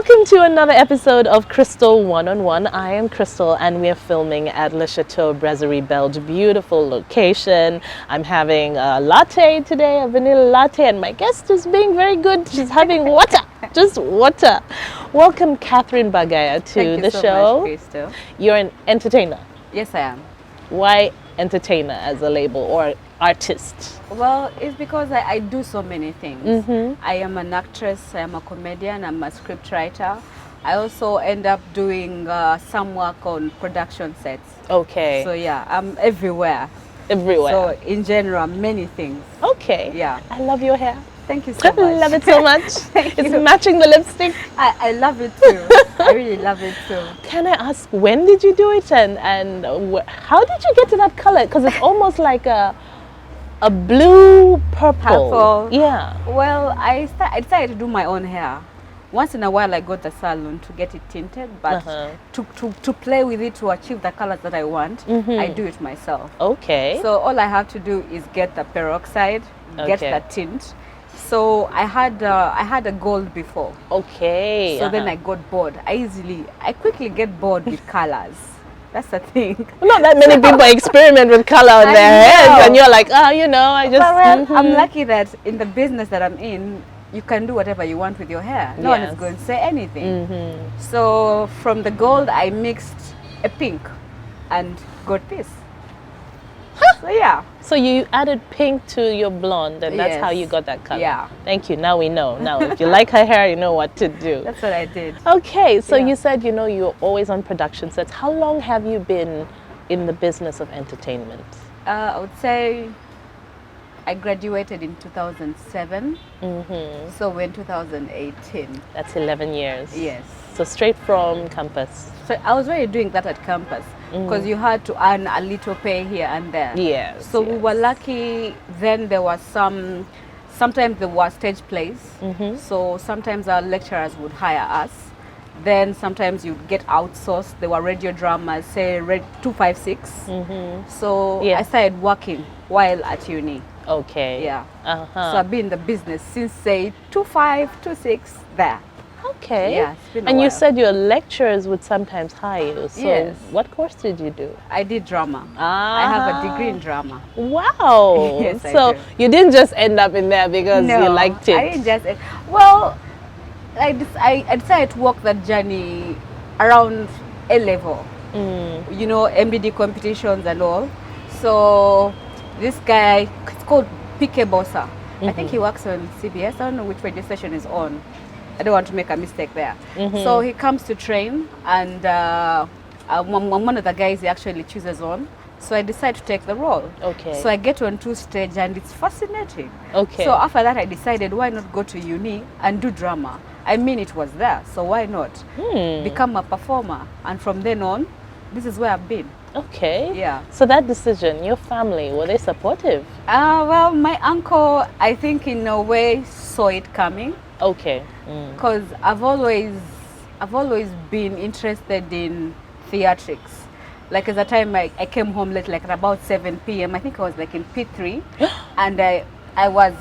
Welcome to another episode of Crystal One-on-One. I am Crystal and we are filming at Le Chateau Brasserie Belge. Beautiful location. I'm having a latte today, a vanilla latte, and my guest is being very good. She's having water, just water. Welcome Catherine BAGAAYA to the show. Thank you so much, Crystal. You're an entertainer. Yes, I am. Why entertainer as a label or artist? Well, it's because I do so many things. I am an actress, I am a comedian, I'm a scriptwriter. I also end up doing some work on production sets. Okay. So yeah, I'm everywhere. Everywhere. So in general, many things. Okay. Yeah. I love your hair. Thank you so much. I love it so much. Thank It's you. matching the lipstick. I love it too. I really love it too. Can I ask, when did you do it and how did you get to that color? Because it's almost like a blue purple. Purple. Yeah. Well, I decided to do my own hair. Once in a while I go to the salon to get it tinted, but to play with it to achieve the colors that I want, I do it myself. Okay. So all I have to do is get the peroxide, get the tint. So I had a gold before. Okay. So then I got bored. I quickly get bored with colors. That's the thing. Not that many people experiment with color on their heads, and you're like, oh, you know, I just. Well, I'm lucky that in the business that I'm in, you can do whatever you want with your hair. No one is going to say anything. So from the gold, I mixed a pink and got this. So yeah. So you added pink to your blonde, and that's how you got that color. Yeah. Thank you. Now we know. Now, if you like her hair, you know what to do. That's what I did. Okay. So you said, you know, you're always on production sets. How long have you been in the business of entertainment? I would say I graduated in 2007. So we're in 2018. That's 11 years. Yes. So straight from campus. So I was already doing that at campus because you had to earn a little pay here and there. Yes. So we were lucky. Then there was sometimes there were stage plays. So sometimes our lecturers would hire us. Then sometimes you'd get outsourced. There were radio dramas, say 256. So I started working while at uni. Okay. Yeah. So I've been in the business since say 25, 26 there. Okay. Yeah, it's been a and while. you said your lecturers would sometimes hire you. So Yes. what course did you do? I did drama. I have a degree in drama. Wow. Yes, I so do. you didn't just end up in there because you liked it. I didn't just. Well, I decided to walk that journey around A level. You know, MBD competitions and all. So this guy, it's called PK Bossa. I think he works on CBS. I don't know which radio station is on. I don't want to make a mistake there. So he comes to train, and I'm one of the guys he actually chooses on. So I decide to take the role. Okay. So I get onto stage, and it's fascinating. Okay. So after that, I decided, why not go to uni and do drama? I mean, it was there, so why not become a performer? And from then on, this is where I've been. Okay. Yeah. So that decision, your family, were they supportive? Well, my uncle, I think in a way, saw it coming. Okay. Because I've always been interested in theatrics. Like at the time I came home late, like at about 7 p.m. I think I was like in P3, and I was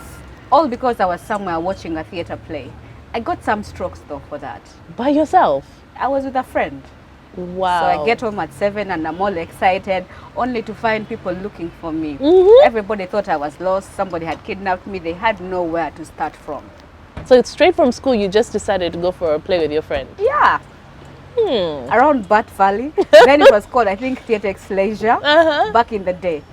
all because I was somewhere watching a theater play. I got some strokes though for that. By yourself? I was with a friend. Wow. So I get home at 7 and I'm all excited, only to find people looking for me. Everybody thought I was lost. Somebody had kidnapped me. They had nowhere to start from. So it's straight from school, you just decided to go for a play with your friend? Yeah. Around Bat Valley. Then it was called, I think, Theatre X Leisure back in the day.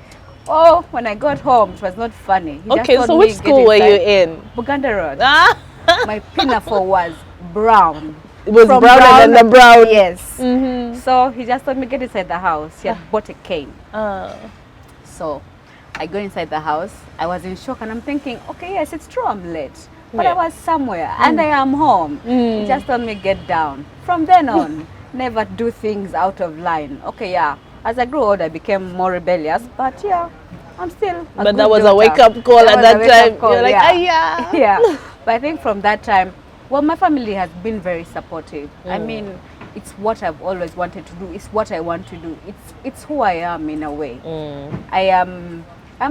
Oh, when I got home, it was not funny. He Okay, just so told which me, school "Get were you inside." in? Buganda Road. My pinafore was brown. It was From browner than the brown. Yes. So he just told me, get inside the house. He had bought a cane. So I go inside the house. I was in shock and I'm thinking, okay, yes, it's true, I'm late. But I was somewhere and I am home. He just told me, get down. From then on, never do things out of line. Okay, yeah. As I grew older, I became more rebellious. But yeah, I'm still a But good that was daughter. a wake-up call at that time. You're like, yeah. Yeah. But I think from that time, well, my family has been very supportive. I mean, it's what I've always wanted to do. It's what I want to do. It's who I am in a way. I'm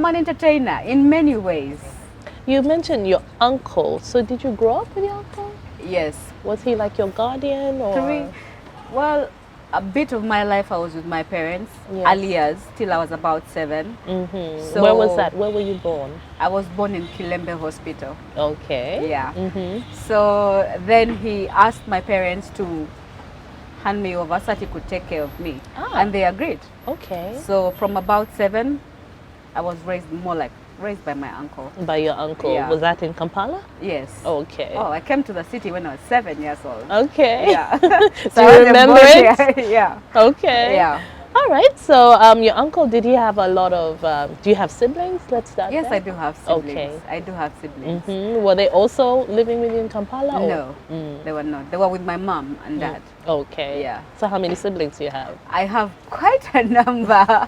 an entertainer in many ways. You mentioned your uncle. So did you grow up with your uncle? Yes. Was he like your guardian or? Well, a bit of my life I was with my parents, Yes. early years, till I was about 7. So Where was that? Where were you born? I was born in Kilembe Hospital. Okay. Yeah. So then he asked my parents to hand me over so that he could take care of me. And they agreed. Okay. So from about 7, I was raised by my uncle. By your uncle. Yeah. Was that in Kampala? Yes. Okay. Oh, I came to the city when I was 7 years old. Okay. Yeah. Do you remember it? Yeah. Okay. Yeah. All right. So your uncle, did he have a lot of, do you have siblings? Let's start Yes, there. I do have siblings. Okay. I do have siblings. Were they also living with you in Kampala? No, they were not. They were with my mom and dad. Okay. Yeah. So how many siblings do you have? I have quite a number.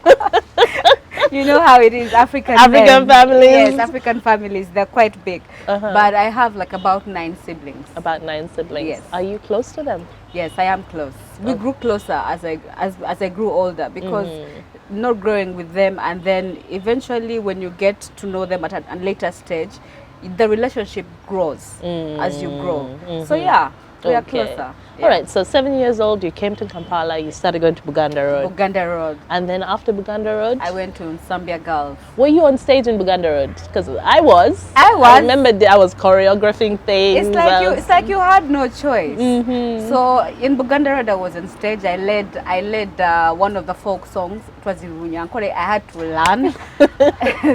You know how it is, African families. Yes, African families, they're quite big. But I have like about 9 siblings. About 9 siblings. Yes. Are you close to them? Yes, I am close. We grew closer as I grew older because not growing with them, and then eventually when you get to know them at a later stage, the relationship grows as you grow. So yeah, we are closer. Yeah. All right, so 7 years old, you came to Kampala, you started going to Buganda Road. Buganda Road. And then after Buganda Road? I went to Zambia Gulf. Were you on stage in Buganda Road? Because I was. I remember I was choreographing things. It's like you had no choice. So in Buganda Road, I was on stage. I led one of the folk songs. It was in Runyankore. I had to learn.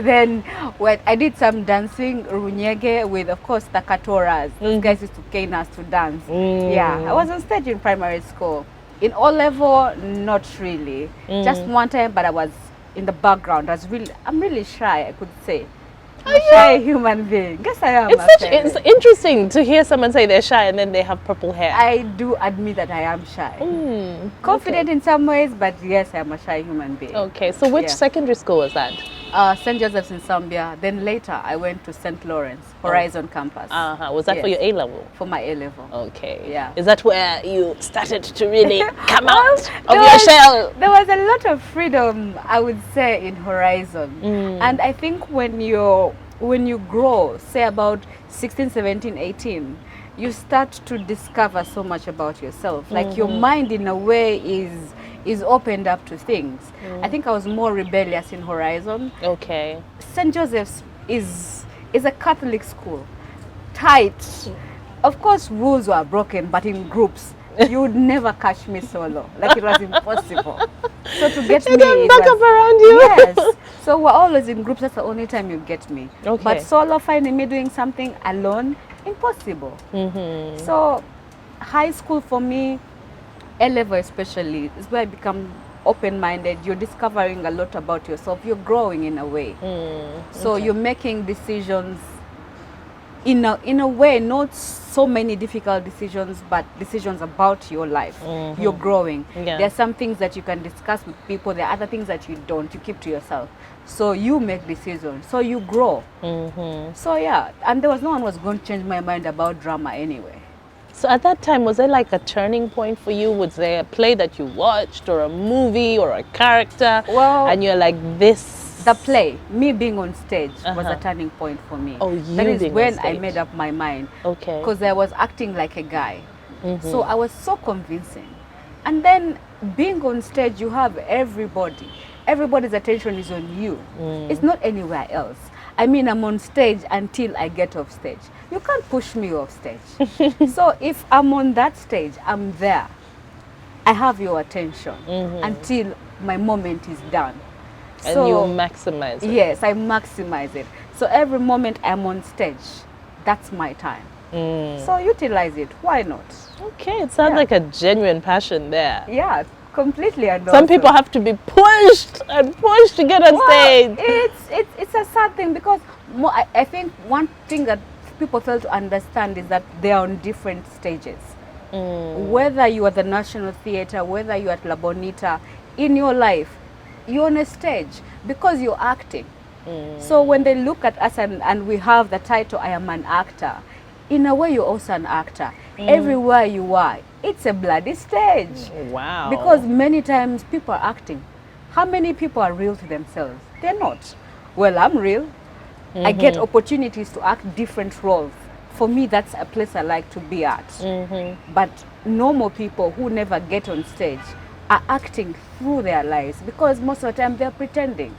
Then I did some dancing, Runyege, with of course the Katoras. Those guys used to cane us to dance. Yeah, I was on stage in primary school. In O-level, not really. Just one time, but I was in the background. I'm really shy, I could say. I'm a shy human being. Yes, I am. It's interesting to hear someone say they're shy and then they have purple hair. I do admit that I am shy. Confident in some ways, but yes, I am a shy human being. Okay, so which secondary school was that? St. Joseph's in Zambia. Then later, I went to St. Lawrence, Horizon campus. Was that for your A-level? For my A-level. Okay. Yeah. Is that where you started to really come out of your shell? There was a lot of freedom, I would say, in Horizon. And I think when you grow, say about 16, 17, 18, you start to discover so much about yourself. Like your mind, in a way, is opened up to things. I think I was more rebellious in Horizon. Okay. St. Joseph's is a Catholic school, tight. Of course, rules were broken, but in groups. You would never catch me solo. Like, it was impossible. So to get me, back up around you. Yes. So we're always in groups. That's the only time you get me. Okay. But solo, finding me doing something alone, impossible. So high school for me, A-level especially, is where I become open-minded. You're discovering a lot about yourself. You're growing in a way. So you're making decisions in a way, not so many difficult decisions, but decisions about your life. You're growing. Yeah. There are some things that you can discuss with people. There are other things that you don't. You keep to yourself. So you make decisions. So you grow. So yeah, and there was no one was going to change my mind about drama anyway. So at that time, was there like a turning point for you? Was there a play that you watched or a movie or a character? Well, and you're like, this... The play, me being on stage, was a turning point for me. Oh, you That is being when on I stage. made up my mind. Okay. Because I was acting like a guy. So I was so convincing. And then being on stage, you have everybody. Everybody's attention is on you. It's not anywhere else. I mean, I'm on stage until I get off stage. You can't push me off stage. So if I'm on that stage, I'm there. I have your attention until my moment is done. And so, you maximize it. Yes, I maximize it. So every moment I'm on stage, that's my time. So utilize it. Why not? Okay, it sounds like a genuine passion there. Yeah, completely. And Some people have to be pushed and pushed to get on stage. It's a sad thing because I think one thing that people fail to understand is that they are on different stages. Whether you are the National Theatre, whether you are at La Bonita, in your life, you're on a stage because you're acting. So when they look at us and we have the title, I am an actor, in a way you're also an actor. Everywhere you are, it's a bloody stage. Wow. Because many times people are acting. How many people are real to themselves? They're not. Well, I'm real. I get opportunities to act different roles for me, that's a place I like to be at. But normal people who never get on stage are acting through their lives because most of the time they're pretending.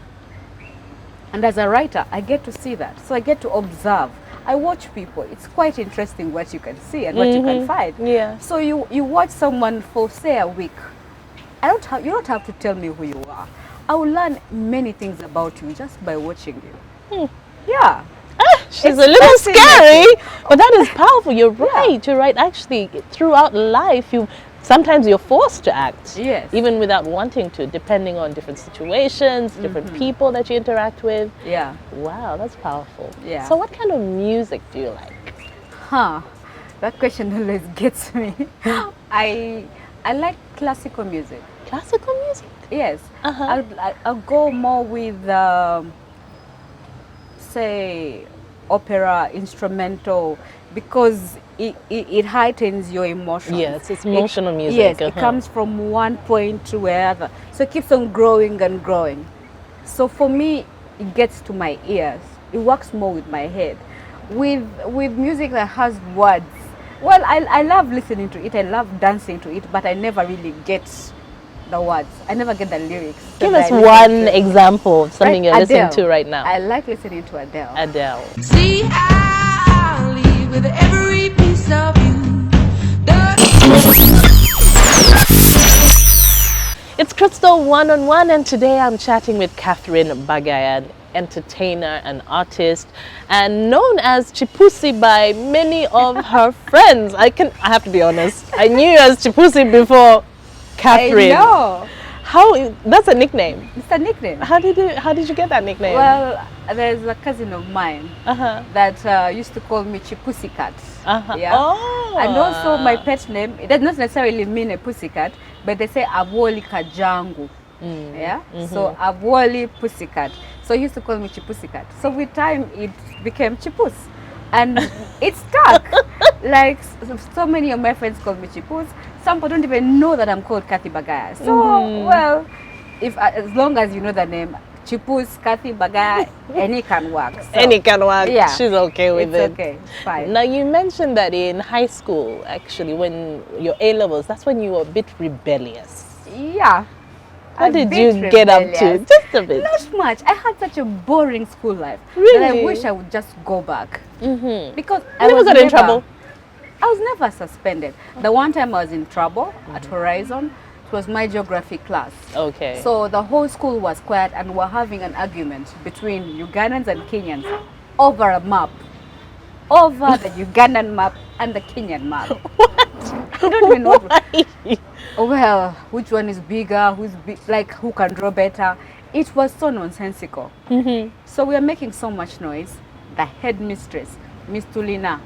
And as a writer, I get to see that. So I get to observe. I watch people. It's quite interesting what you can see and what you can find. Yeah. So you watch someone for, say, a week. You don't have to tell me who you are. I will learn many things about you just by watching you. Yeah. She's a little scary, but that is powerful. You're right. You're right. Actually, throughout life, sometimes you're forced to act. Yes. Even without wanting to, depending on different situations, different people that you interact with. Yeah. Wow, that's powerful. Yeah. So what kind of music do you like? That question always gets me. I like classical music. Classical music? Yes. I'll go more with, say, opera, instrumental, because it heightens your emotions. Yes, it's emotional music. Yes, it comes from one point to another. So it keeps on growing and growing. So for me, it gets to my ears. It works more with my head. With music that has words, well, I love listening to it. I love dancing to it, but I never really get the words. I never get the lyrics. Give us one example of something you're listening to right now. I like listening to Adele. Adele. See, I'll leave with every piece of you. It's Crystal One-on-One, and today I'm chatting with Catherine BAGAAYA, an entertainer and artist, and known as KIPUSIE by many of her friends. I have to be honest, I knew you as KIPUSIE before Catherine. I know. That's a nickname. It's a nickname. How did you get that nickname? Well, there's a cousin of mine that used to call me Pussycat. Yeah. Oh. And also my pet name, it does not necessarily mean a pussycat, but they say Abwoli Kajangu. Yeah. So Abwoli Pussycat. So he used to call me Pussycat. So with time it became Chipus. And it stuck. Like so many of my friends call me Chipus. Some people don't even know that I'm called Cathy BAGAAYA. So well, as long as you know the name, Chipus, Cathy BAGAAYA, any can work. So, any can work. Yeah, she's okay with it. It's okay, fine. Now you mentioned that in high school, actually, when your A-levels, that's when you were a bit rebellious. Yeah. What did you get up to? Just a bit. Not much. I had such a boring school life really? that I wish I would just go back. Because I never got in trouble. I was never suspended. The one time I was in trouble at Horizon, it was my geography class. Okay. So the whole school was quiet and we're having an argument between Ugandans and Kenyans over a map. Over the Ugandan map and the Kenyan map. What? I don't even know Why? Well, which one is bigger, like who can draw better. It was so nonsensical. So we are making so much noise. The headmistress, Miss Tulina,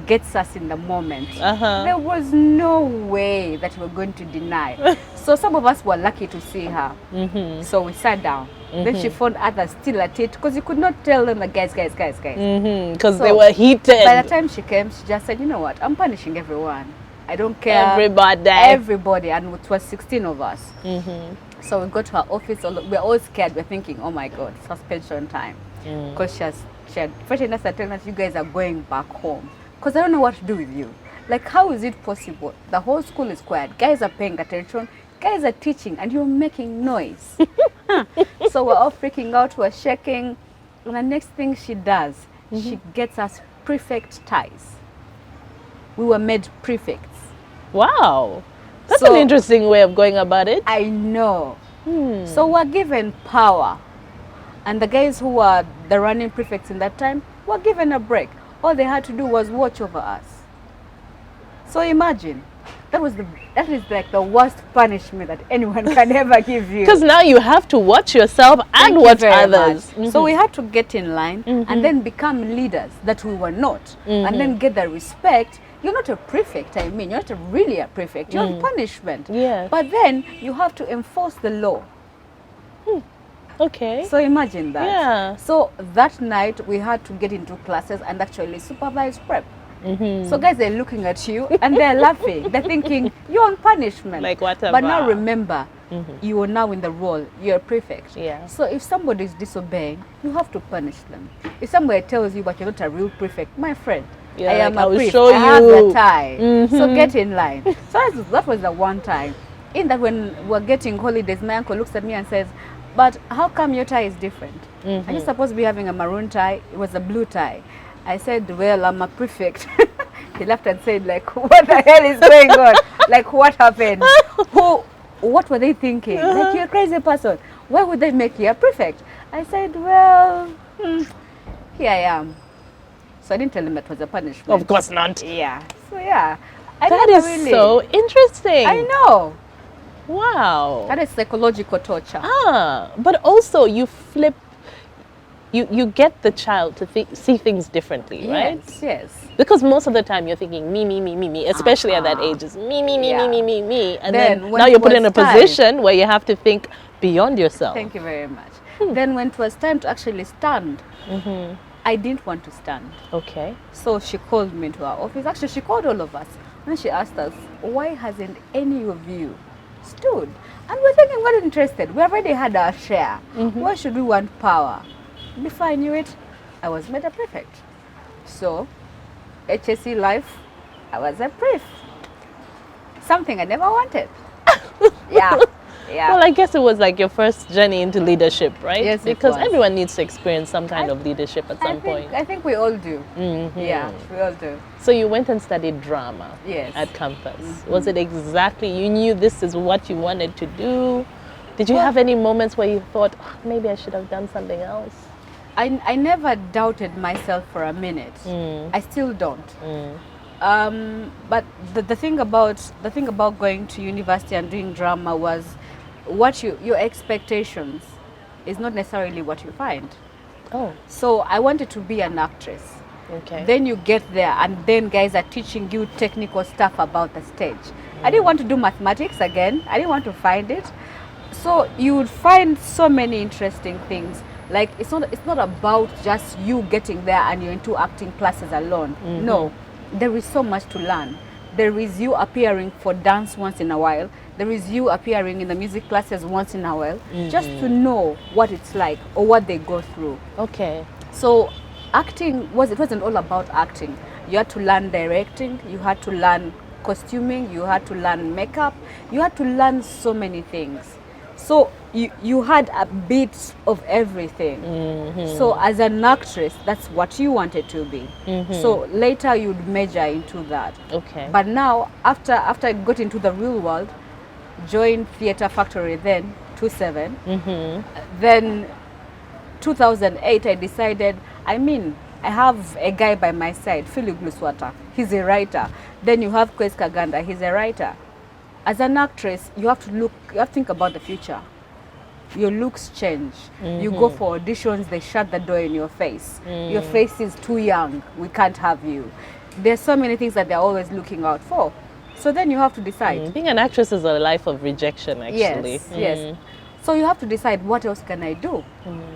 gets us in the moment. There was no way that we were going to deny. So some of us were lucky to see her. So we sat down. Then she found others still at it because you could not tell them the guys. Because they were heated. By the time she came, she just said, you know what, I'm punishing everyone. I don't care. Everybody. And it was 16 of us. So we go to her office. We're all scared. We're thinking, oh my God, suspension time. Because she had threatened us and telling us, you guys are going back home. Because I don't know what to do with you. Like, how is it possible? The whole school is quiet. Guys are paying attention. Guys are teaching and you're making noise. So we're all freaking out. We're shaking. And the next thing she does, she gets us prefect ties. We were made prefects. Wow. That's an interesting way of going about it. I know. So we're given power. And the guys who were the running prefects in that time were given a break. All they had to do was watch over us. So imagine, that is like the worst punishment that anyone can ever give you. Because now you have to watch yourself and watch others. So we had to get in line and then become leaders that we were not. And then get the respect. You're not a prefect, I mean, you're not really a prefect. You're on punishment. Yeah. But then you have to enforce the law. Okay. So imagine that. Yeah. So that night we had to get into classes and actually supervise prep. So guys, they're looking at you and they're laughing. They're thinking, you're on punishment. Like whatever. But now remember, you are now in the role. You're a prefect. Yeah. So if somebody is disobeying, you have to punish them. If somebody tells you, but you're not a real prefect, my friend, You're I am like, I a will priest. show I have you. the tie. So get in line. So that was the one time. In that when we're getting holidays, my uncle looks at me and says, but how come your tie is different? Are you supposed to be having a maroon tie? It was a blue tie. I said, well, I'm a prefect. He laughed and said, like, what the hell is going on? Like, what happened? What were they thinking? Like, you're a crazy person. Why would they make you a prefect? I said, well, here I am. So I didn't tell him that was a punishment. Of course not. Yeah. So yeah. I That never is so interesting. I know. Wow. That is psychological torture. But also you flip, you get the child to see things differently, right? Yes, yes. Because most of the time you're thinking me, especially at that age, is me, Yeah. me. And Then then when now it you're put was in a time- position where you have to think beyond yourself. Thank you very much. Then when it was time to actually stand, I didn't want to stand. Okay. So she called me into her office. Actually, she called all of us. And she asked us, why hasn't any of you stood? And we're thinking, we're not interested. We already had our share. Why should we want power? Before I knew it, I was made a prefect. So, HSC life, I was a priest. Something I never wanted. Yeah. Yeah. Well, I guess it was like your first journey into leadership, right? Yes, it because was. everyone needs to experience some kind of leadership at some point. I think we all do. Yeah, we all do. So you went and studied drama Yes. at campus. Was it exactly, you knew this is what you wanted to do? Did you have any moments where you thought, "Oh, maybe I should have done something else"? I never doubted myself for a minute. I still don't. But the thing about going to university and doing drama was what your expectations is not necessarily what you find. Oh, So I wanted to be an actress. okay. Then you get there and then guys are teaching you technical stuff about the stage. I didn't want to do mathematics again. I didn't want to find it. So you would find so many interesting things. Like it's not about just you getting there and you're into acting classes alone. No, there is so much to learn. There is you appearing for dance once in a while. There is you appearing in the music classes once in a while, just to know what it's like or what they go through. Okay. So acting wasn't all about acting. You had to learn directing, you had to learn costuming, you had to learn makeup, you had to learn so many things. So you had a bit of everything. So as an actress, that's what you wanted to be. So later you'd major into that. Okay. But now, after I got into the real world, joined Theatre Factory then, 27. Then 2008, I decided, I have a guy by my side, Philip Luswata. He's a writer. Then you have Kwes Kaganda, he's a writer. As an actress, you have to think about the future. Your looks change. You go for auditions, they shut the door in your face. Your face is too young, we can't have you. There's so many things that they're always looking out for. So then you have to decide. Being an actress is a life of rejection, actually. Yes, yes. So you have to decide, what else can I do?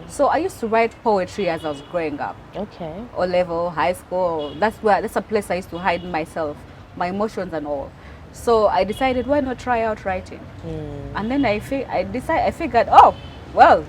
So I used to write poetry as I was growing up. Okay. O level, high school, that's a place I used to hide myself, my emotions and all. So I decided, why not try out writing? And then I figured, oh, well,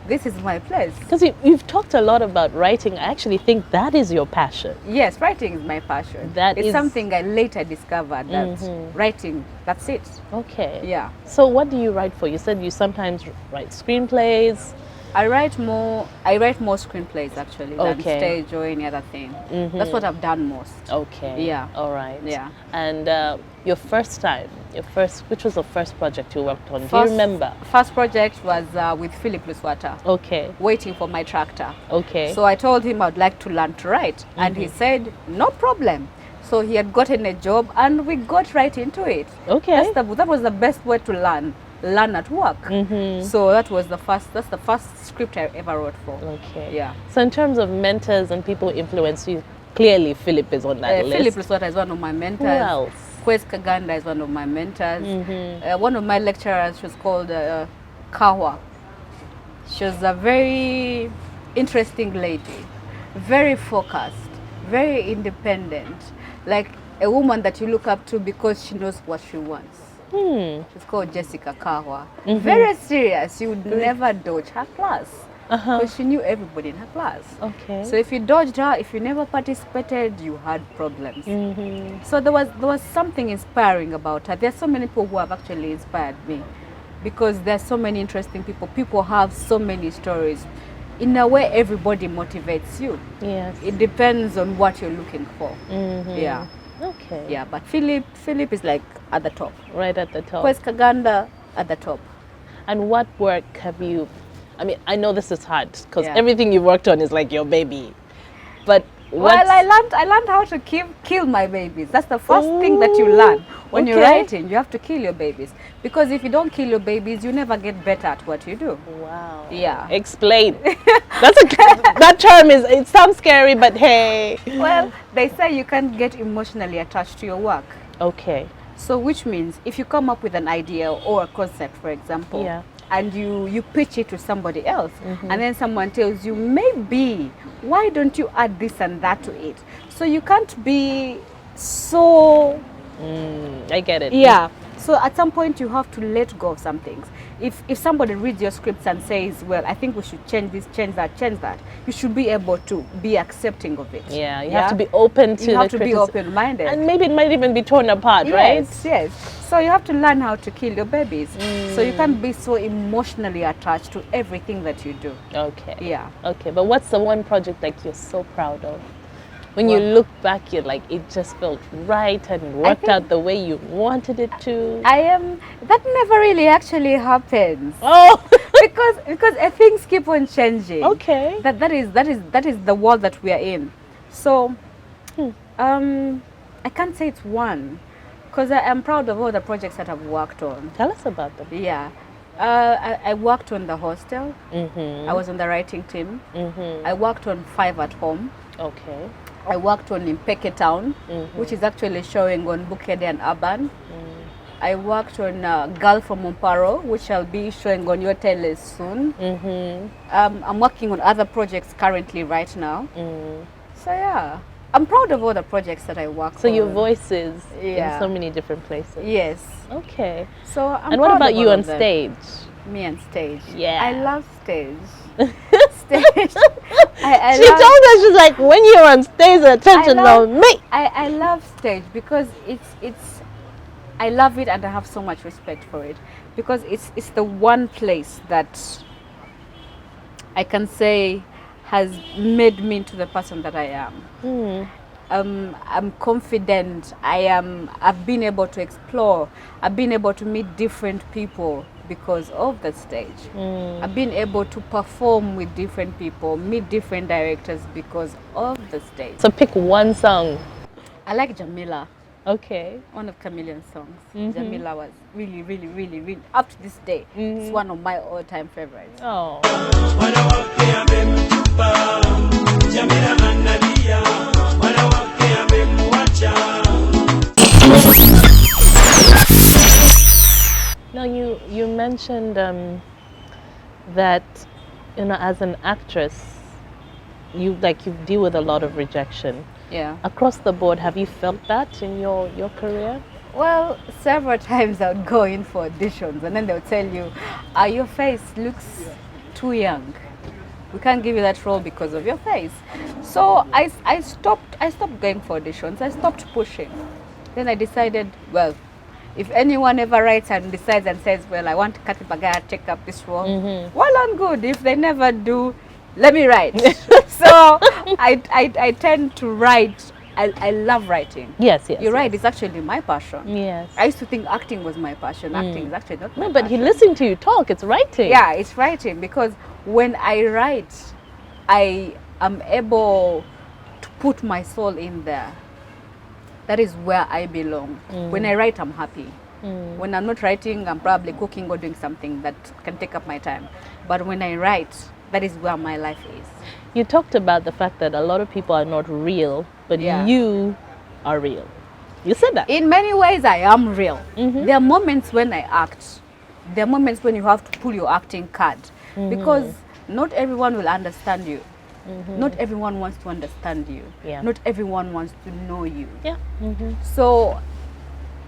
this is my place. Because you've talked a lot about writing. I actually think that is your passion. Yes, writing is my passion. That it's is- something I later discovered that writing, that's it. Okay. Yeah. So what do you write for? You said you sometimes write screenplays. I write more screenplays actually than Okay. stage or any other thing. That's what I've done most. Okay. Yeah. All right. Yeah. And which was the first project you worked on? Do you remember? First project was with Philip Luswata, Okay. Waiting for My Tractor. Okay. So I told him I'd like to learn to write, and he said, no problem. So he had gotten a job, and we got right into it. Okay. That was the best way to learn at work. So that's the first script I ever wrote for. Okay. Yeah. So in terms of mentors and people who influence you, clearly Philip is on that list. Philip Luswata is one of my mentors. Who else? Kwes Kaganda is one of my mentors. One of my lecturers, she was called Kawa. She was a very interesting lady, very focused, very independent, like a woman that you look up to because she knows what she wants. She's called Jessica Kawa. Very serious. You would never dodge her class. because she knew everybody in her class. Okay. So if you dodged her, if you never participated, you had problems. So there was something inspiring about her. There are so many people who have actually inspired me, because there are so many interesting people. People have so many stories. In a way, everybody motivates you. Yes. It depends on what you're looking for. Yeah. Okay. Yeah, but Philip is like at the top. Right at the top. Quest Kaganda at the top. And what work have you, I mean, I know this is hard because Yeah. everything you've worked on is like your baby. But Well, what's- I learned how to kill my babies. That's the first thing that you learn when you're Okay. writing. You have to kill your babies, because if you don't kill your babies, you never get better at what you do. Wow. Yeah. Explain. That term is, it sounds scary, but hey. Well, they say you can't get emotionally attached to your work. Okay. So which means if you come up with an idea or a concept, for example, Yeah. and you pitch it to somebody else, and then someone tells you, maybe, why don't you add this and that to it? So you can't be so, I get it. yeah. So at some point you have to let go of some things. If somebody reads your scripts and says, well, I think we should change this, change that, you should be able to be accepting of it. Yeah, you have to be open to You have the to be criticism. open-minded. And maybe it might even be torn apart, right? Yes, yes. So you have to learn how to kill your babies. So you can't be so emotionally attached to everything that you do. Okay. Yeah. Okay, but what's the one project like you're so proud of? When you look back, you're like, it just felt right and worked out the way you wanted it to. That never really actually happens. Oh, because things keep on changing. okay. That is the world that we are in. So I can't say it's one, because I am proud of all the projects that I've worked on. Tell us about them. Yeah. I worked on The Hostel. I was on the writing team. I worked on 5 at Home. Okay. I worked on Impeke Town, which is actually showing on Bukede and Urban. I worked on Girl from Momparo, which I'll be showing on your tele soon. I'm working on other projects currently right now. So yeah, I'm proud of all the projects that I work on. So your voice is in Yeah. so many different places. Yes. Okay. So I'm And what proud about of you all on of them. stage? Me on stage. Yeah. I love stage. Stage. I She told us, she's like, when you're on stage, the attention love- on me. I love stage because it's I love it, and I have so much respect for it, because it's the one place that I can say has made me into the person that I am. I'm confident. I've been able to explore. I've been able to meet different people because of the stage. I've been able to perform with different people, meet different directors because of the stage. So pick one song. I like Jamila, Okay. one of Chameleon's songs. Jamila was really, really, really, really, up to this day, it's one of my all-time favorites. Oh. Now you mentioned that, you know, as an actress, you deal with a lot of rejection. Yeah. Across the board, have you felt that in your career? Well, several times I would go in for auditions, and then they'll tell you, your face looks too young. We can't give you that role because of your face. So I stopped going for auditions. I stopped pushing. Then I decided, well, if anyone ever writes and decides and says, well, I want Kathy BAGAAYA to take up this role, well and good. If they never do, let me write. So I tend to write. I love writing. Yes. You're right, it's actually my passion. Yes. I used to think acting was my passion. Acting is actually not my No, but passion. listening to you talk, it's writing. Yeah, it's writing, because when I write, I am able to put my soul in there. That is where I belong. When I write, I'm happy. When I'm not writing, I'm probably cooking or doing something that can take up my time. But when I write, that is where my life is. You talked about the fact that a lot of people are not real, but Yeah. you are real. You said that. In many ways, I am real. There are moments when I act. There are moments when you have to pull your acting card, because not everyone will understand you. Not everyone wants to understand you. Yeah. Not everyone wants to know you. Yeah. So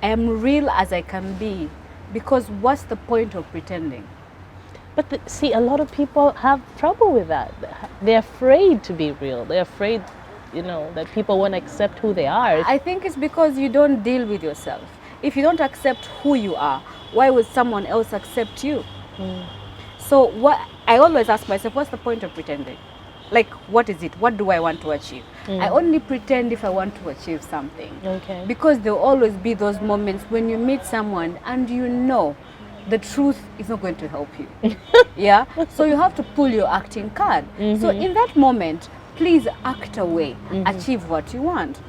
I am real as I can be, because what's the point of pretending? But see, a lot of people have trouble with that. They're afraid to be real. They're afraid, that people won't accept who they are. I think it's because you don't deal with yourself. If you don't accept who you are, why would someone else accept you? So what I always ask myself, what's the point of pretending? Like, what is it? What do I want to achieve? I only pretend if I want to achieve something. Okay. Because there will always be those moments when you meet someone and the truth is not going to help you. Yeah? So you have to pull your acting card. So in that moment, please act away, achieve what you want.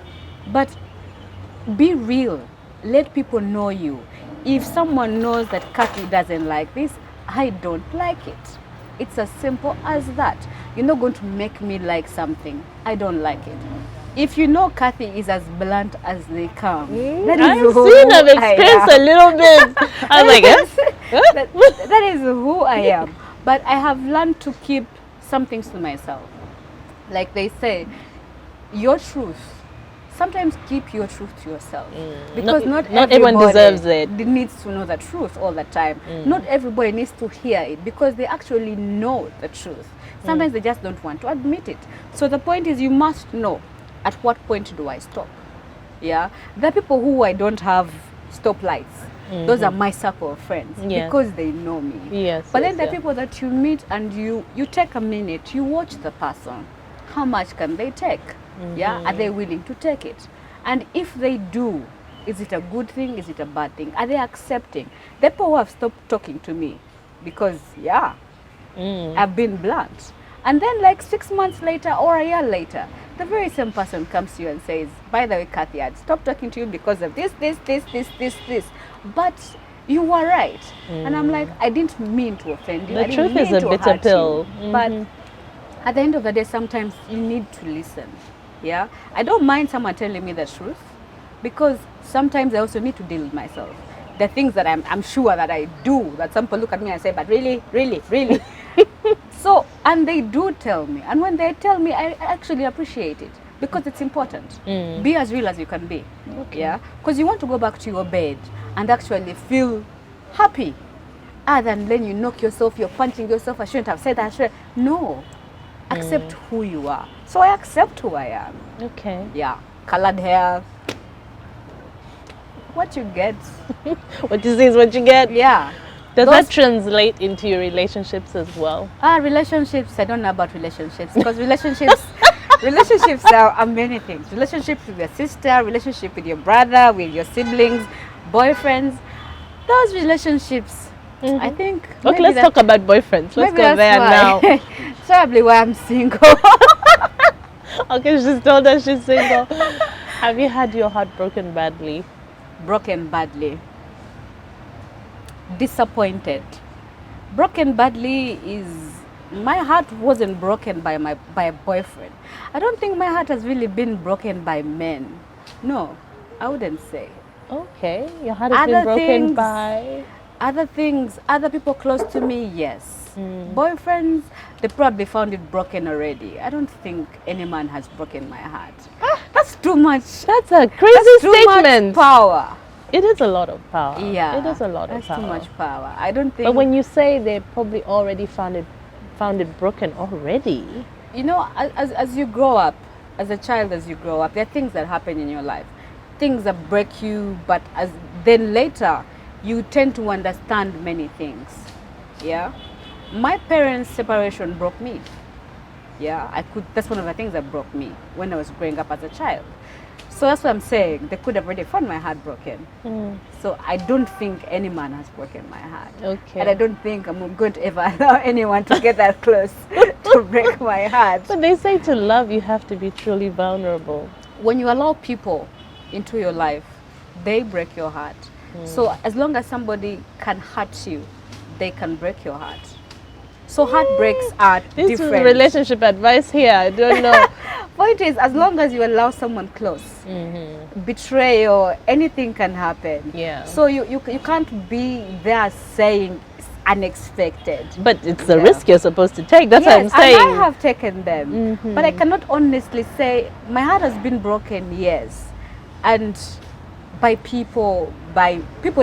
But be real. Let people know you. If someone knows that Kathy doesn't like this, I don't like it. It's as simple as that. You're not going to make me like something. I don't like it. If you know Kathy is as blunt as they come, that is I've who seen, I've I experienced am. a little bit. I'm like, that is who I am. But I have learned to keep some things to myself. Like they say, your truth. Sometimes keep your truth to yourself. Because not everyone everybody deserves it. needs to know the truth all the time. Not everybody needs to hear it because they actually know the truth. Sometimes they just don't want to admit it. So the point is, you must know at what point do I stop. Yeah, there are people who I don't have stoplights. Those are my circle of friends because they know me. Yes. But then there are people that you meet and you take a minute, you watch the person. How much can they take? Yeah, are they willing to take it? And if they do, is it a good thing? Is it a bad thing? Are they accepting? The people who have stopped talking to me because I've been blunt. And then like 6 months later or a year later, the very same person comes to you and says, by the way, Kathy, I'd stopped talking to you because of this. But you were right. And I'm like, I didn't mean to offend you. The I didn't truth is mean a to bitter hurt you. pill. But at the end of the day, sometimes you need to listen. Yeah, I don't mind someone telling me the truth because sometimes I also need to deal with myself. The things that I'm sure that I do, that some people look at me and say, but really? So, and they do tell me. And when they tell me, I actually appreciate it because it's important. Be as real as you can be. Okay. Yeah, because you want to go back to your bed and actually feel happy. Other than then you knock yourself, you're punching yourself, I shouldn't have said that. No. Accept who you are. So I accept who I am. Okay. Yeah. Colored hair. What you get. What you see is what you get. Yeah. Does that translate into your relationships as well? Relationships, I don't know about relationships because relationships are many things. Relationships with your sister, relationship with your brother, with your siblings, boyfriends. Those relationships, I think. Okay, let's talk about boyfriends. Let's go there now. Probably why I'm single. Okay, she's told us she's single. Have you had your heart broken badly? Broken badly. Disappointed. Broken badly is, my heart wasn't broken by a boyfriend. I don't think my heart has really been broken by men. No, I wouldn't say. Okay, your heart has been broken by other things, other people close to me, yes. Boyfriends, they probably found it broken already. I don't think any man has broken my heart. That's too much. That's a crazy Too much statement. power. It is a lot of power. Yeah, it is a lot of that's power. too much power. I don't think. But when you say they probably already found it broken already. You know, as you grow up, as a child, as you grow up, there are things that happen in your life, things that break you. But then later, you tend to understand many things. Yeah, my parents' separation broke me. Yeah, that's one of the things that broke me when I was growing up as a child. So that's what I'm saying. They could have already found my heart broken. So I don't think any man has broken my heart. Okay. And I don't think I'm going to ever allow anyone to get that close to break my heart. But they say to love, you have to be truly vulnerable. When you allow people into your life, they break your heart. So as long as somebody can hurt you, they can break your heart. So heartbreaks are This different. is relationship advice here. I don't know. Point is, as long as you allow someone close, betrayal, anything can happen. Yeah. So you can't be there saying it's unexpected. But it's the risk you're supposed to take. That's what I'm Yes, saying. and I have taken them. But I cannot honestly say my heart has been broken, yes. And by people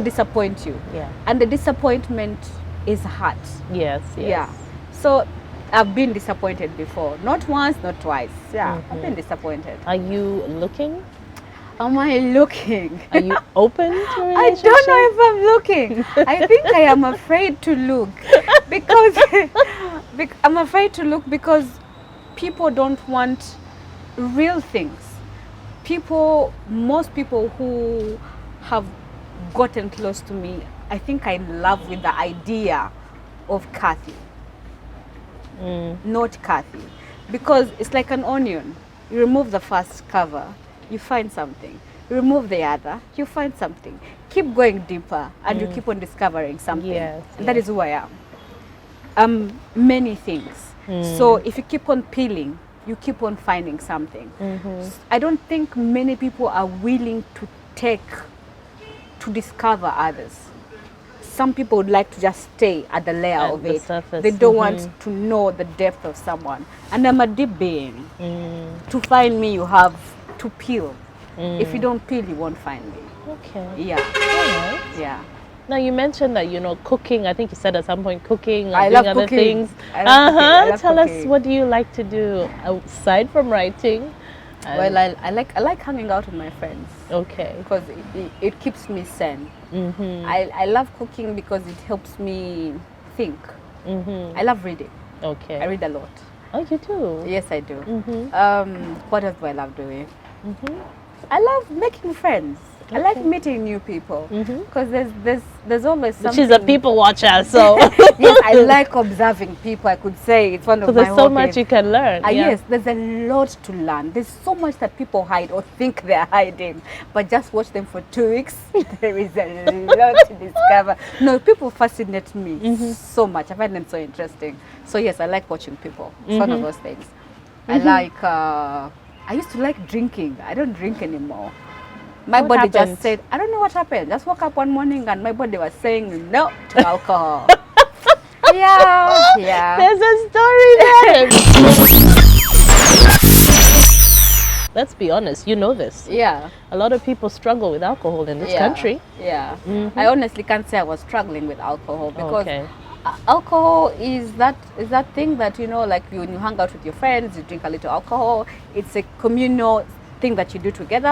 disappoint you. Yeah. And the disappointment is hurt. Yes, yes. Yeah. So I've been disappointed before. Not once, not twice. Yeah, I've been disappointed. Are you looking? Am I looking? Are you open to a I relationship? don't know if I'm looking. I think I am afraid to look because I'm afraid to look because people don't want real things. Most people who have gotten close to me, I think I love with the idea of Kathy, not Kathy, because it's like an onion. You remove the first cover, you find something. You remove the other, you find something. Keep going deeper, and you keep on discovering something. Yes, And that is who I am. Many things. So if you keep on peeling, you keep on finding something. I don't think many people are willing to discover others. Some people would like to just stay at the layer At of the it. surface. They don't want to know the depth of someone. And I'm a deep being. To find me, you have to peel. If you don't peel, you won't find me. Okay. Yeah, All right. yeah. Now you mentioned that cooking. I think you said at some point cooking. Or I doing love other cooking. things. I love cooking. I love Tell us, cooking. what do you like to do aside from writing? Well, I like hanging out with my friends Okay. because it keeps me sane. I love cooking because it helps me think. I love reading. Okay. I read a lot. Oh, you do? Yes, I do. What else do I love doing? I love making friends. I like meeting new people because there's always something. She's a people watcher, so Yes, I like observing people. I could say it's one of my there's so much hobbies. you can learn. Yeah. Yes, there's a lot to learn. There's so much that people hide or think they're hiding, but just watch them for 2 weeks. There is a lot to discover. No, people fascinate me so much. I find them so interesting. So yes, I like watching people. It's one of those things. I like. I used to like drinking. I don't drink anymore. My What body happened? just said, I don't know what happened. Just woke up one morning and my body was saying no to alcohol. Yeah. There's a story there. Let's be honest, you know this. Yeah. A lot of people struggle with alcohol in this country. Yeah. I honestly can't say I was struggling with alcohol because Okay. alcohol is that thing that, like when you hang out with your friends, you drink a little alcohol. It's a communal thing that you do together.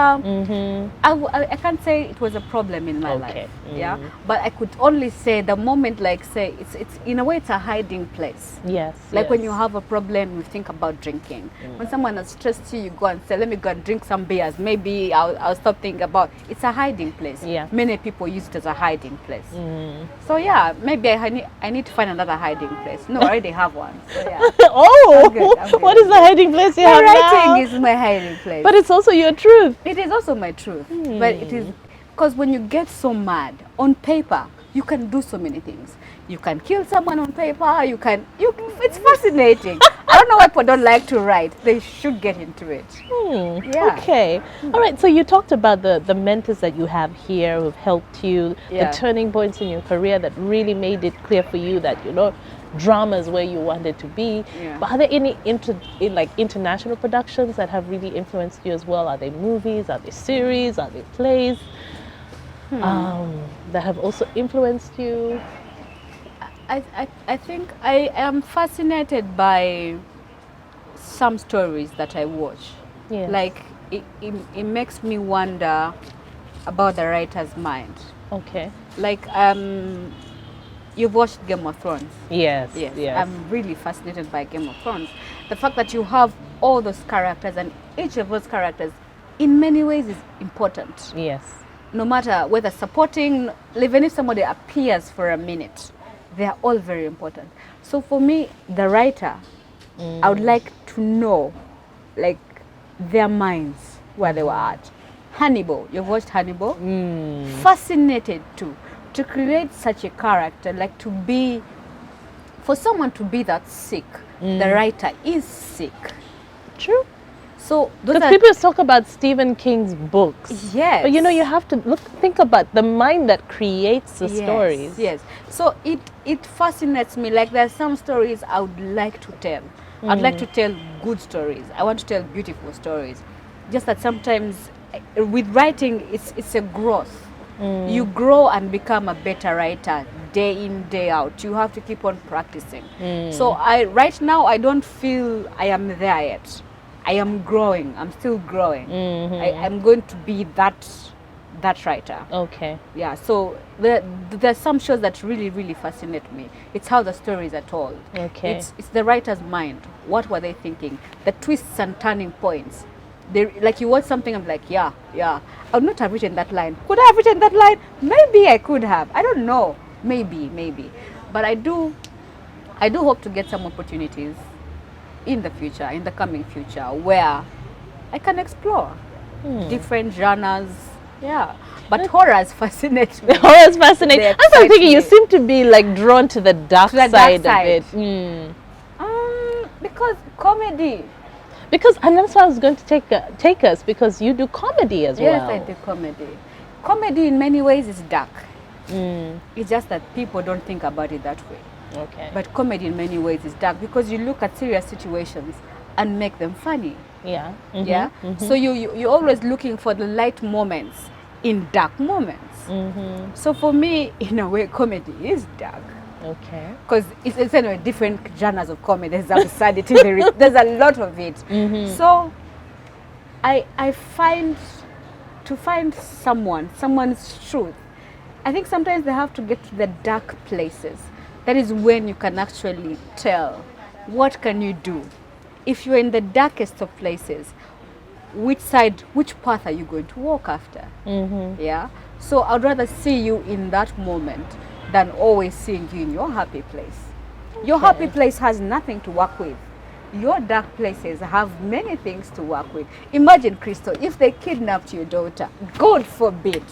I can't say it was a problem in my life. Yeah. But I could only say the moment, like say, it's in a way it's a hiding place. Yes. Like when you yes. have a problem, you think about drinking. When someone has stressed you, you go and say, let me go and drink some beers. Maybe I'll stop thinking about it. It's a hiding place. Yeah. Many people use it as a hiding place. So yeah, maybe I need to find another hiding place. No, I already have one. So yeah. Oh, I'm good. what is the hiding place you My have writing now? is my hiding place. But it's also your truth. It is also my truth. But it is because when you get so mad on paper, you can do so many things. You can kill someone on paper. It's fascinating. I don't know why people don't like to write. They should get into it. Yeah. Okay. All right. So you talked about the mentors that you have here who've helped you, Yeah. the turning points in your career that really made it clear for you that drama is where you wanted to be. Yeah. But are there any international productions that have really influenced you as well? Are they movies? Are they series? Are they plays that have also influenced you? I think I am fascinated by some stories that I watch. Yes. Like it makes me wonder about the writer's mind. Okay. Like you've watched Game of Thrones. Yes. Yes, Yes. I'm really fascinated by Game of Thrones. The fact that you have all those characters and each of those characters in many ways is important. Yes. No matter whether supporting, even if somebody appears for a minute, they are all very important. So for me, the writer, I would like to know like their minds, where they were at. Hannibal, you've watched Hannibal? Fascinated too. To create such a character, like for someone to be that sick, the writer is sick. True. So those Because are, people talk about Stephen King's books. yes. But you have to think about the mind that creates the Yes, stories. Yes. So it fascinates me. Like there are some stories I would like to tell. I'd like to tell good stories. I want to tell beautiful stories. Just that sometimes with writing, it's a growth. You grow and become a better writer day in, day out. You have to keep on practicing. So right now, I don't feel I am there yet. I am growing. I'm still growing. I'm going to be that writer. Okay. Yeah, so there's some shows that really fascinate me. It's how the stories are told. Okay. It's the writer's mind. What were they thinking? The twists and turning points. They, like, you watch something, I'm like, yeah, I would not have written that line. Could I have written that line? Maybe I could have. I don't know. Maybe. But I do hope to get some opportunities in the future, in the coming future, where I can explore different genres. Yeah, but horrors fascinate me. Horrors fascinate. They As I'm thinking, excite you me. seem to be like drawn to the dark, To the dark side side. of it. Because comedy. Because, and that's why I was going to take us, because you do comedy as Yes, well. I do comedy. Comedy in many ways is dark. It's just that people don't think about it that way. Okay. But comedy in many ways is dark because you look at serious situations and make them funny. Yeah. Yeah. So you're always looking for the light moments in dark moments. So for me, in a way, comedy is dark. Okay. Because it's anyway different genres of comedy. There's absurdity. There's a lot of it. So I find to find someone's truth. I think sometimes they have to get to the dark places. That is when you can actually tell what can you do. If you're in the darkest of places, which path are you going to walk after? Yeah. So I'd rather see you in that moment than always seeing you in your happy place. Your happy place has nothing to work with. Your dark places have many things to work with. Imagine, Crystal, if they kidnapped your daughter, God forbid.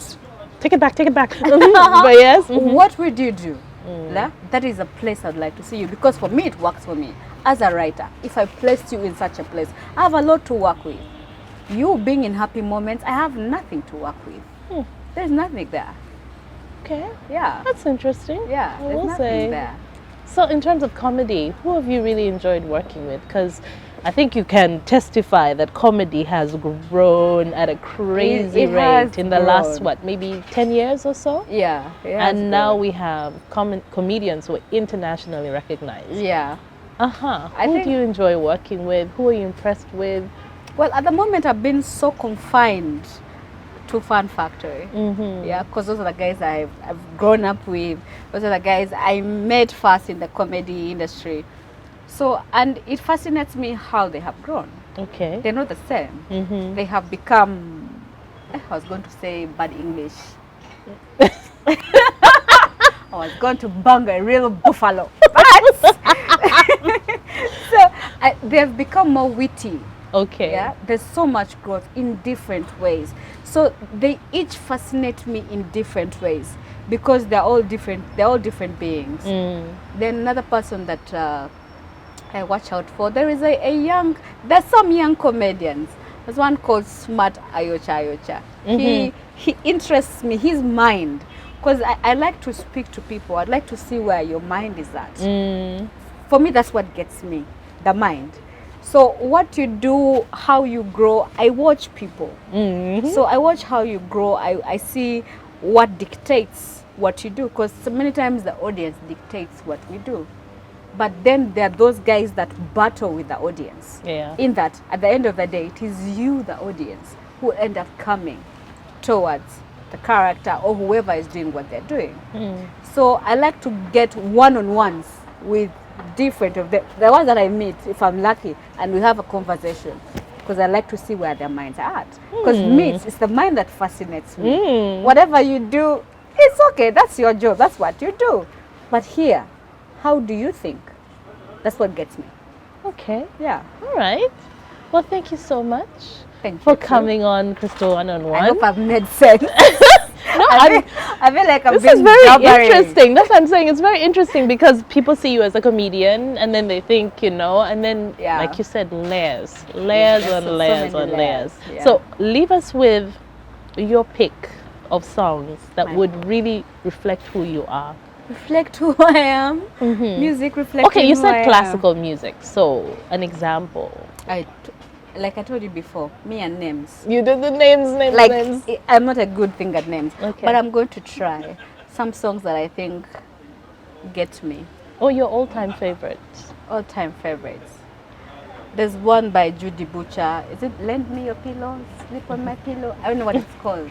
Take it back. But yes. What would you do? That is a place I'd like to see you, because for me it works for me. As a writer, if I placed you in such a place, I have a lot to work with. You being in happy moments, I have nothing to work with. There's nothing there. Okay. Yeah. That's interesting. Yeah, I there's will nothing say. there. So in terms of comedy, who have you really enjoyed working with? Because I think you can testify that comedy has grown at a crazy It has rate in the last, grown. maybe 10 years or so? Yeah. it has And now grown. we have comedians who are internationally recognized. Yeah. Who think- do you enjoy working with? Who are you impressed with? Well, at the moment I've been so confined to Fun Factory. Yeah, because those are the guys I've grown up with. Those are the guys I met first in the comedy industry. So, and it fascinates me how they have grown. Okay. They're not the same. They have become, I was going to say bad English. I was going to bang a real buffalo. But so they've become more witty. Okay. Yeah, there's so much growth in different ways. So they each fascinate me in different ways because they're all different. They're all different beings. Then another person that I watch out for. There is there's some young comedians. There's one called Smart Ayocha. He interests me. His mind, because I like to speak to people. I'd like to see where your mind is at. For me, that's what gets me, the mind. So what you do, how you grow, I watch people. So I watch how you grow. I see what dictates what you do, because so many times the audience dictates what we do. But then there are those guys that battle with the audience. Yeah. In that, at the end of the day, it is you, the audience, who end up coming towards the character or whoever is doing what they're doing. So I like to get one-on-ones with different of the ones that I meet, if I'm lucky, and we have a conversation, because I like to see where their minds are at. Because me, it's the mind that fascinates me. Whatever you do, it's okay. That's your job. That's what you do. But here, how do you think? That's what gets me. Okay. Yeah. All right. Well, thank you so much Thank for you. coming on Crystal One-on-One. I hope I've made sense. No, I feel like I've this been is very jabbering. interesting. That's what I'm saying. It's very interesting because people see you as a comedian and then they think, and then, Yeah. like you said, layers there's on so layers many on layers. layers. Yeah. So leave us with your pick of songs that My would really reflect who you are. Reflect who I am. Music reflecting Okay, you who I said am. classical music. So an example. I like I told you before, me and names. You did the names, names, Like names. I'm not a good thing at names, Okay. but I'm going to try some songs that I think get me. Oh, your all-time favorites. All-time favorites. There's one by Judy Butcher. Is it Lend Me Your Pillow, Sleep on My Pillow? I don't know what it's called.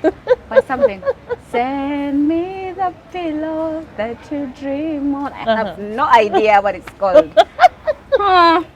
But something. Send me the pillow that you dream on. I have no idea what it's called.